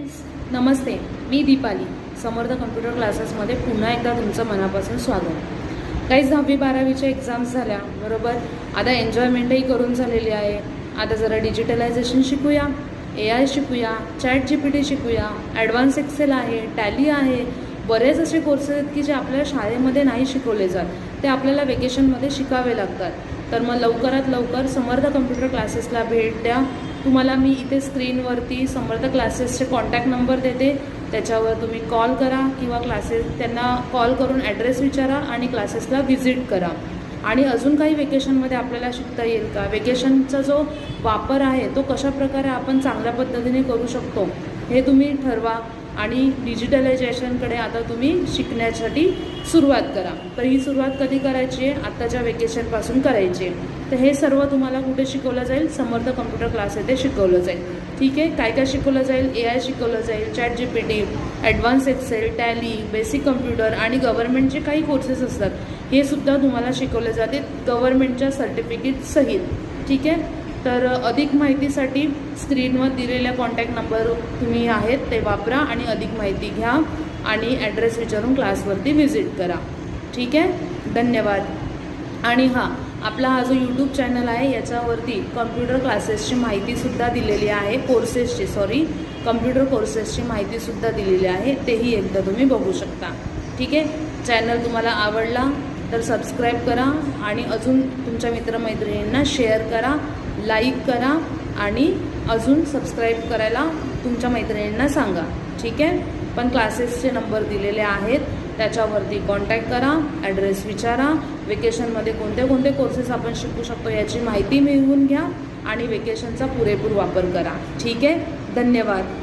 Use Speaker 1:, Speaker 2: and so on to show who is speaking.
Speaker 1: Friends, नमस्ते. मी दीपाली. समर्थ computer क्लासेसमध्ये पुन्हा एकदा तुमचं मनापासून स्वागत. काहीच 10वी-12वीच्या एक्झाम्स झाल्या बरोबर. आता एन्जॉयमेंटही करून झालेली आहे. आता जरा डिजिटलायझेशन शिकूया, AI शिकूया, ChatGPT शिकूया, ॲडव्हान्स एक्सेल आहे, टॅली आहे. बरेच असे कोर्सेस आहेत की जे आपल्या शाळेमध्ये नाही शिकवले जात, ते आपल्याला वेकेशनमध्ये शिकावे लागतात. तर मग लवकरात लवकर समर्थ कम्प्युटर क्लासेसला भेट द्या. तुम्हाला मी इथे स्क्रीनवरती समर्थ क्लासेसचे कॉन्टॅक्ट नंबर देते, त्याच्यावर तुम्ही कॉल करा किंवा त्यांना कॉल करून ॲड्रेस विचारा आणि क्लासेसला व्हिजिट करा. आणि अजून काही वेकेशनमध्ये आपल्याला शिकता येईल का, वेकेशनचा जो वापर आहे तो कशाप्रकारे आपण चांगल्या पद्धतीने करू शकतो हे तुम्ही ठरवा. आणि डिजिटलायझेशनकडे आता तुम्ही शिकण्यासाठी सुरुवात करा. तर ही सुरुवात कधी करायची आहे, आत्ताच्या वेकेशनपासून करायची आहे. तर हे सर्व तुम्हाला कुठे शिकवलं जाईल, समर्थ कम्प्युटर क्लास येथे शिकवलं जाईल. ठीक आहे. काय काय शिकवलं जाईल, AI शिकवलं जाईल, ChatGPT, advance Excel, Tally, basic computer आणि गव्हर्नमेंटचे काही कोर्सेस असतात हे सुद्धा तुम्हाला शिकवले जाते गव्हर्नमेंटच्या सर्टिफिकेट सहित. ठीक आहे. तर अधिक माहितीसाठी स्क्रीनवर दिलेल्या कॉन्टॅक्ट नंबर तुम्ही आहेत ते वापरा आणि अधिक माहिती घ्या आणि ॲड्रेस विचारून क्लासवरती व्हिजिट करा. ठीक आहे. धन्यवाद. आणि हां, आपला हा जो यूट्यूब चॅनल आहे याच्यावरती कम्प्युटर क्लासेसची माहितीसुद्धा दिलेली आहे, कम्प्युटर कोर्सेसची माहितीसुद्धा दिलेली आहे, तेही एकदा तुम्ही बघू शकता. ठीक आहे. चॅनल तुम्हाला आवडला तर सबस्क्राईब करा आणि अजून तुमच्या मित्रमैत्रिणींना शेअर करा, लाईक करा आणि अजून सबस्क्राईब करायला तुमच्या मैत्रिणींना सांगा. ठीक आहे. पण क्लासेसचे नंबर दिलेले आहेत, त्याच्यावरती कॉन्टॅक्ट करा, ॲड्रेस विचारा, वेकेशनमध्ये कोणते कोणते कोर्सेस आपण शिकू शकतो याची माहिती मिळवून घ्या आणि वेकेशनचा पुरेपूर वापर करा. ठीक आहे. धन्यवाद.